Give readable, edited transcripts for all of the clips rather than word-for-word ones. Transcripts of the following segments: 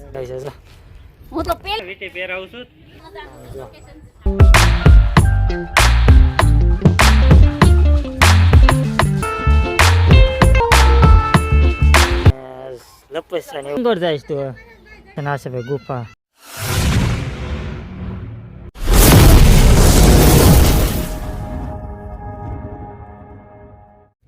હું તો પેલી વીટી પહેરાવું છું. લપસ્યા અંદર જાય તો ના છે ભાઈ ગુફા.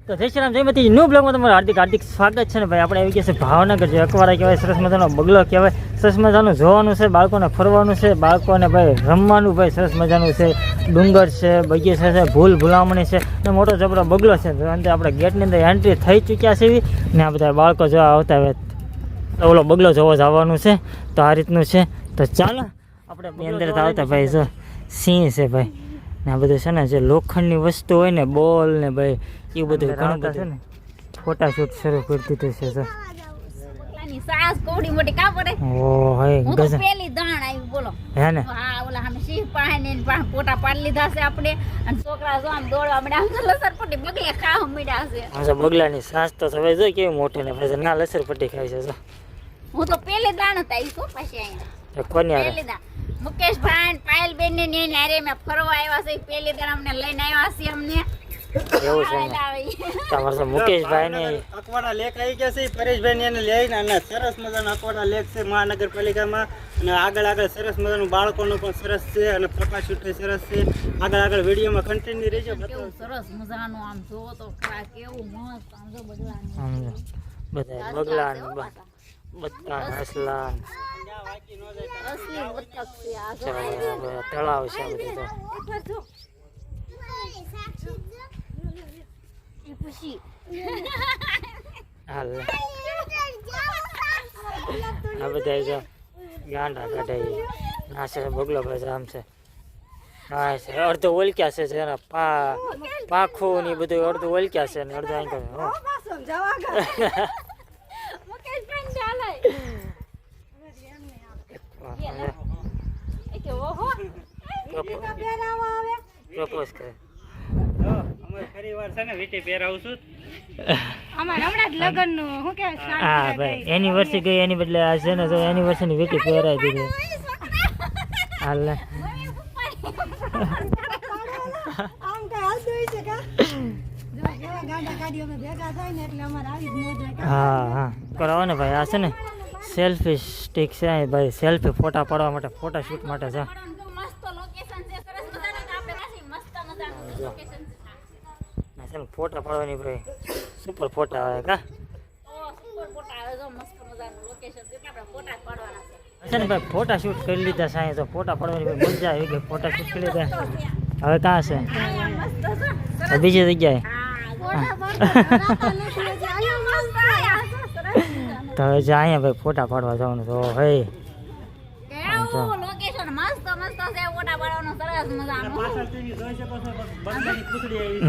તો જય શ્રી રામ જય માતાજી ન્યૂ બ્લોગમાં તમારું હાર્દિક સ્વાગત છે ને ભાઈ. આપણે આવી ગયા છે ભાવનગર, જે અકવાડા કહેવાય, સરસ મજાનો બગલો કહેવાય. સરસ મજાનું જોવાનું છે, બાળકોને ફરવાનું છે, બાળકોને ભાઈ રમવાનું, ભાઈ સરસ મજાનું છે. ડુંગર છે, બગીચા છે, ભૂલામણી છે ને મોટો જબરો બગલો છે. અંદર આપણે ગેટની અંદર એન્ટ્રી થઈ ચૂક્યા છે ને આ બધા બાળકો જોવા આવતા હોય ઓલો બગલો જોવા જવાનું છે. તો આ રીતનું છે. તો ચાલો આપણે અંદર આવતા ભાઈ જો સિંહ છે ભાઈ ને આ બધું છે ને જે લોખંડની વસ્તુ હોય ને બોલ ને ભાઈ એ બધું ઘણું બધું છે ને ફોટાશૂટ શરૂ કરી દીધું છે સર. પોતાની સાસ કોડી મોટી કા પડે. ઓ હે હું તો ગજબ પેલી દાણ આવી બોલો. હે ને હા ઓલા અમે સિંહ પાહે ને ફોટા પાડી લીધા છે આપણે અને છોકરા જો આમ દોડવા મળ્યા આમ લસરપટ્ટી બગલે ખાવા મળ્યા છે. આ બગલાની સાસ તો હવે જો કેવી મોટી ને પછી ના લસરપટ્ટી ખાય છે જો. હું તો પેલી દાણ હતા ઈ તો પછી અહીંયા કોની આ પેલી દાણ મુકેશભાઈ પાયલ બેન ને ને હારે મે ફરવા આવ્યા છે. પેલી દાણ અમને લઈને આવ્યા છે અમને એવું છે ને તમારે તો મુકેશભાઈ ને અકવાડા લેક આવી ગયા છે. પરેશભાઈ ને એને લઈને અને સરસ મજાનો અકવાડા લેક છે મહાનગરપાલિકામાં. અને આગળ સરસ મજાનું બાળકોનું પણ સરસ છે અને પ્રકાશ ઉઠે સરસ છે. આગળ વિડીયોમાં કન્ટિન્યુ રહેજો. કેવું સરસ મજાનું આમ જોવો તો ખરા કેવું મસ્ત આમ જો સમજો બધા બગલા ને બત્તા હસલા અસલી બતક છે આ જો તળાવ છે બધું તો ઈ પછી હાલ આ બધા જો ગાંડા કાઢાઈ ના છે બગલો ભાઈ આમ છે. હા છે અડધો ઓલક્યા છે એના પાખું ને બધું અડધું ઓલક્યા છે ને અડધું અહીં કરે પ્રપોઝ કરે. અમે ફરી વાર છે ને વીટી પહેરાવું છું. હા ભાઈ એનિવર્સરી ગઈ એની બદલે આ છે ને તો એનિવર્સરી ની વીટી પહેરાવી દીધી. હાલ હા હા કરાવો ને ભાઈ. આ છે ને સેલ્ફી સ્ટિક છે ભાઈ, સેલ્ફી ફોટા પાડવા માટે, ફોટા શૂટ માટે છે. ફોટા પાડવાની ભાઈ સુપર ફોટા આવે કા છે ને ભાઈ. ફોટા શૂટ કરી લીધા સાંઈ તો ફોટા પાડવાની ભાઈ મજા આવી ગઈ. ફોટા શૂટ કરી લીધા. હવે ક્યાં છે બીજી જગ્યાએ તો હવે જે અહીંયા ભાઈ ફોટા પાડવા જવાનું તો હે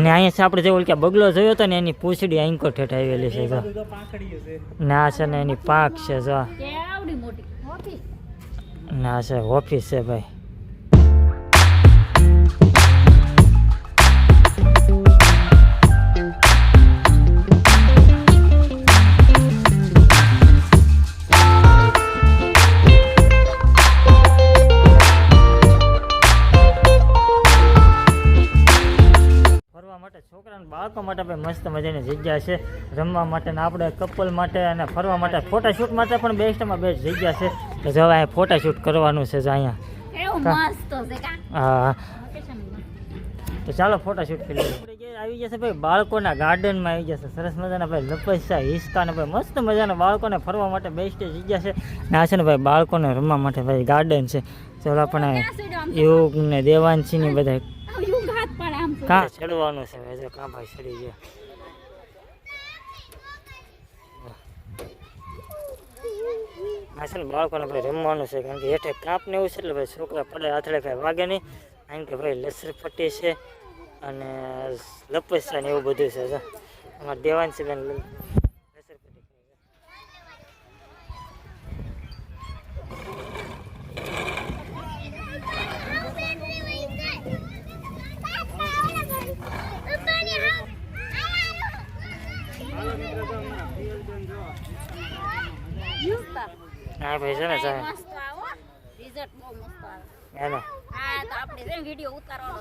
ને અહીંયા છે આપણે જેવું કે બગલો જોયો હતો ને એની પૂંછડી આંકો ઠેઠ આવેલી છે જો ના છે ને એની પાંખ છે જો ના છે ઓફિસ છે ભાઈ. છોકરા બાળકો માટે ભાઈ મસ્ત મજાની જગ્યા છે રમવા માટે ને આપણે કપલ માટે અને ફરવા માટે ફોટા શૂટ માટે પણ બેસ્ટમાં બેસ્ટ જગ્યા છે. તો જો અહીંયા ફોટા શૂટ કરવાનું છે અહીંયા. હા તો ચાલો ફોટા શૂટ કરી લઈએ. આવી જશે ભાઈ બાળકોના ગાર્ડનમાં આવી જશે સરસ મજાના ભાઈ લપસ્યા હિસકા ને ભાઈ મસ્ત મજાના બાળકોને ફરવા માટે બેસ્ટ જગ્યા છે. ને આ છે ને ભાઈ બાળકોને રમવા માટે ભાઈ ગાર્ડન છે. ચાલો આપણે યોગ ને દેવાંશી ને બધા કાં ચડવાનું છે ભાઈ. કાં ભાઈ ચડી ગયા. આ છે ને બાળકોને ભાઈ રમવાનું છે કારણ કે હેઠે કાપ ને એવું છે એટલે ભાઈ છોકરા પડે હાથડે કાંઈ વાગે નહીં. કારણ કે ભાઈ લસરપટ્ટી છે અને લપસ્યા ને એવું બધું છે. અમારા દેવાંશી બેન લસરપટ્ટી હા ભાઈ છે ને આ સાહેબ મસ્ત આવો રિઝલ્ટ બહુ મસ્ત આવે એને હા તો આપણે છે વિડિયો ઉતારવાનો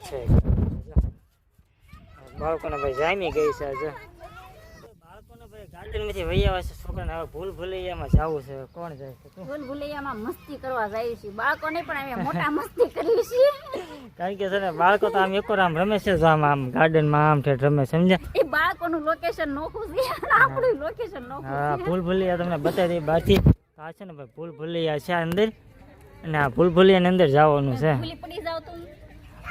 છે છે બાળકોને ભાઈ જામી ગઈ છે આજે બાળકોને ભાઈ ગાર્ડનમાંથી વહી આવે છે છોકરાને હવે ભૂલ ભૂલૈયામાં જવું છે કોણ જાય છે તું ભૂલ ભૂલૈયામાં મસ્તી કરવા જાય છે બાળકોને પણ અમે મોટા મસ્તી કરીએ છીએ કારણ કે છે ને બાળકો તો આમ એકોર આમ રમે છે તો આમ ગાર્ડનમાં આમ ઠેઠ રમે સમજ્યા એ બાળકોનું લોકેશન નોખું છે આપણું લોકેશન નોખું હા ભૂલ ભૂલૈયા તમને બતાવી દઈ બહારથી આ છે ને ભાઈ ભૂલ ભૂલૈયા છે આ અંદર અને આ ભૂલ ભૂલૈયાની અંદર જવાનું છે ભૂલી પડી જાવ તું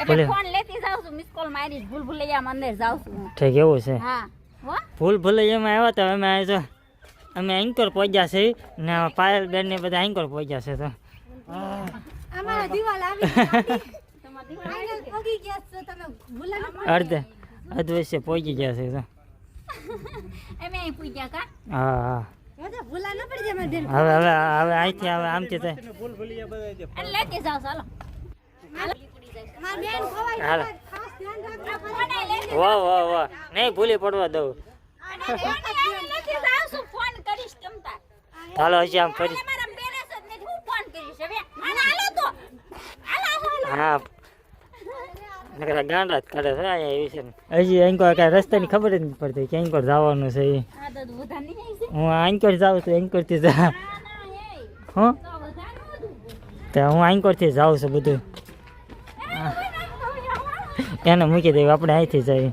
એટલે ફોન લેતી જાવ છું મિસ કોલ મારી ભૂલ ભૂલૈયામાં અંદર જાવ છું ઠીક એવું છે હા હો ભૂલ ભૂલૈયામાં આવ્યા તો અમે આ જો અમે એન્કર પહોંચ્યા છે ને પાયલ બેન ને બધા એન્કર પહોંચ્યા છે તો અમારા દિવાલ આવી તમારી દિવાલ પગી ગયા છો તમે ભૂલા અધવશ્ય પહોંચી ગયા છે તો અમે અહીં પૂજ્યા કા હા હા ભૂલા ન પડી જાય મને હવે હવે હવે અહીંથી હવે આમથી તો ભૂલ ભૂલિયા બધા દે અને લેતી જાવ ચાલો માર બેન ખવાય હાલો ખાસ ધ્યાન રાખજો વાહ વાહ વાહ નહીં ભૂલી પડવા દઉં લેતી જાવ છું ફોન કરીશ તમતા હાલો હજી આમ ફરી મારા બેરેસ જ નથી હું ફોન કરીશ હવે હાલો તો હાલો હા નકરા ગાંડા જ કાઢે છે અહીંયા એવી છે ને હજી એન્કોર કાંઈ રસ્તાની ખબર જ નથી પડતી કે એન્કોર જવાનું છે એ આ તો બધા નહીં આવી છે હું એન્કોર જાઉં છું એન્કોરથી જા ના એ હું તો બધા નતું તો હું એન્કોરથી જાઉં છું બધું એને મૂકી દઈએ આપણે અહીંથી જઈએ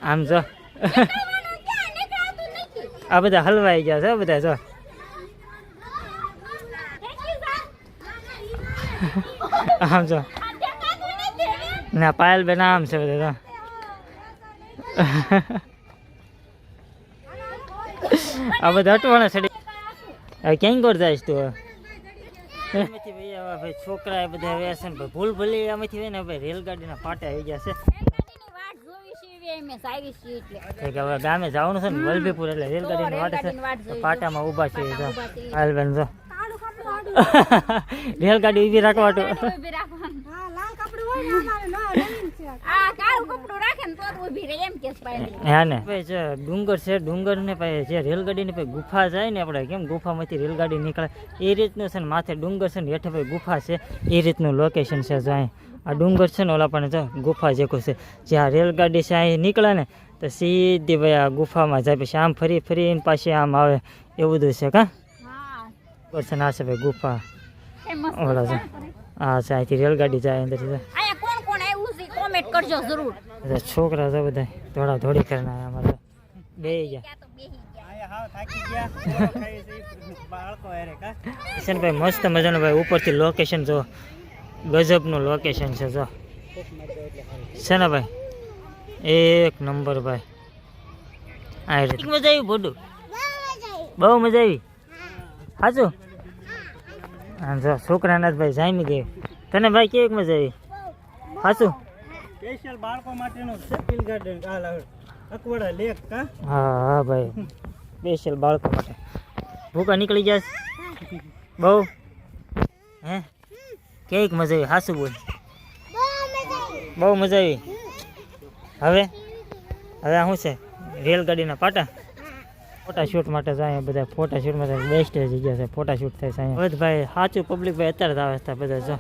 આમ જો આ બધા હલવાઈ ગયા છે બધા જો આમ જો ના પાયલ બેન આમ છે બધા આ બધા હટવાના છડી હવે ક્યાં કોર જાય તું એમાંથી ભાઈ આવા ભાઈ છોકરા એ બધા વ્યાસ ને ભાઈ ભૂલ ભૂલી આમાંથી હોય ને ભાઈ રેલગાડીના પાટા આવી ગયા છે રેલગાડીની વાટ જોવી છે એવી અમે સારી છીએ એટલે કે હવે ગામે જવાનું છે ને વલભીપુર એટલે રેલગાડીની વાટ છે પાટામાં ઊભા છે જો હાલ બેન જો રેલગાડી ઊભી રાખવાટું ઊભી રાખવાનું હા લાલ કપડું હોય ને અમારે નો રંગીન છે આ કાળું કપડું રાખે ને તો જ ઊભી રહે એમ કેસ પાડી હા ને ભાઈ જે ડુંગર છે ડુંગર ને ભાઈ જે રેલગાડીની ભાઈ ગુફા જાય ને આપણે કેમ ગુફામાંથી રેલગાડી નીકળે એ રીતનું છે ને માથે ડુંગર છે ને હેઠે ભાઈ ગુફા છે એ રીતનું લોકેશન છે જો અહીં આ ડુંગર છે ને ઓલા પણ જો ગુફા જેવું છે જ્યાં રેલગાડી છે અહીં નીકળે ને તો સીધી ભાઈ આ ગુફામાં જાય પછી આમ ફરી ફરીને પાછી આમ આવે એવું બધું છે કા હા person આ છે ભાઈ ગુફા ફેમસ ઓલા છે હા છે અહીંથી રેલગાડી જાય અંદર આયા કોણ કોણ આવ્યું છે કોમેન્ટ કરજો જરૂર બધા છોકરા છે બધા દોડા દોડી કરીને આવ્યા અમારે બે ગયા ક્યાં તો બેહી ગયા આયા હાવ થાકી ગયા ખાઈ છે બાળકો હારે કા છે ને ભાઈ મસ્ત મજાનું ભાઈ ઉપરથી લોકેશન જો ગજબનું લોકેશન છે જો છે ને ભાઈ એક નંબર ભાઈ આ રીતે મજા આવી બોડું બહુ મજા આવી સાચું હા જો છોકરાના જ ભાઈ જામી ગઈ તને ભાઈ કેવી મજા આવી સાચું સ્પેશિયલ બાળકો માટેનું સેપિલ ગાર્ડન આ અકવાડા લેક કા હા હા ભાઈ સ્પેશિયલ બાળકો માટે ભૂકા નીકળી ગયા છે? બહુ હે કેવી મજા આવી હાસુ બોલ બહુ મજા આવી હવે હવે આ શું છે રેલગાડીના પાટા ફોટા શૂટ માટે જાય બધા ફોટા શૂટ માટે બેસ્ટ જગ્યા છે ફોટા શૂટ થાય છે અહીંયા ભાઈ સાચું પબ્લિક ભાઈ અત્યારે જ આવે છે બધા જો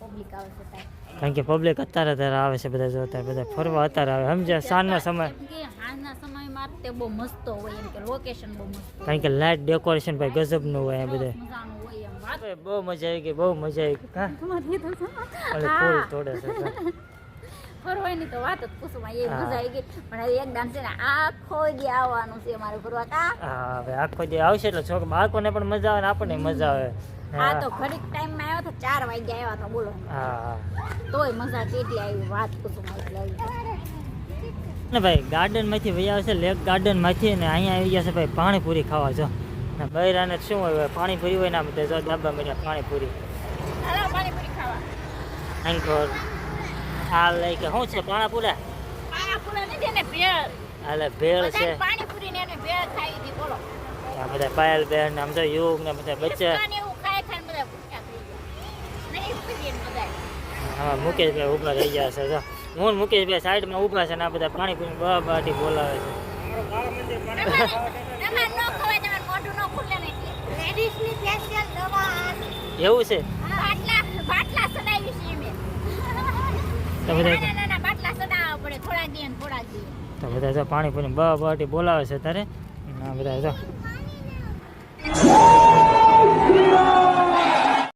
પબ્લિક આવે છે કારણ કે પબ્લિક અત્યારે આવે છે બધા જો અત્યારે બધા ફરવા અત્યારે આવે સમજ્યા સાંજનો સમય કે હાલના સમયમાં તે બહુ મસ્ત હોય એમ કે લોકેશન બહુ મસ્ત હોય કારણ કે લાઇટ ડેકોરેશન ભાઈ ગજબનું હોય આ બધા મજાનું હોય એમ વાત બહુ મજા આવી ગઈ બહુ મજા આવી ગઈ હા ઓલે ફૂલ તોડે છે ફરવાની તો વાત જ પૂછવા એ મજા આવી ગઈ પણ હવે એક દાન છે ને આખો દી આવવાનું છે અમારે ફરવા કા હા ભાઈ આખો જે આવશે એટલે છોકરા બાળકોને પણ મજા આવે ને આપણને મજા આવે આ તો ઘડીક ટાઈમમાં આવ્યો તો 4 વાગ્યા આવ્યા તો બોલો હા તોય મજા કેટલી આવી વાત પૂછવા એટલે આવી ને ભાઈ ગાર્ડનમાંથી વહી આવશે લેક ગાર્ડનમાંથી ને અહીંયા આવી જશે ભાઈ પાણીપુરી ખાવા જો ને બૈરાને શું હોય પાણીપુરી હોય ને આમ જો ડાબા મળ્યા પાણીપુરી હાલો પાણીપુરી ખાવા એન્કોર આ લઈ કે શું છે પાણાપુરા પાણીપુરી નથી ને ભેળ એટલે ભેળ છે બધાને પાણીપુરી ને એને ભેળ ખાઈ હતી બોલો આ બધા પાયલ બેન ને આમ તો યુગ ને બધા બચ્ચા દુકાને એવું ખાઈ ખાઈને બધા ભૂખ્યા થઈ ગયા નહીં પીએ ને બધા હા મુકેશભાઈ ઊભા રહી ગયા છે જો હું ને મુકેશભાઈ સાઈડમાં ઊભા છે ને આ બધા પાણીપુરી બાટી બોલાવે છે તમારે ન એવું છે બાટલા સડાવી છે મેં. તો બધા નાના બાટલા સડાવવા પડે થોડા દે ને થોડા દે. તો બધા જો પાણી પૂરી બાટી બોલાવે છે તારે ના બધા જો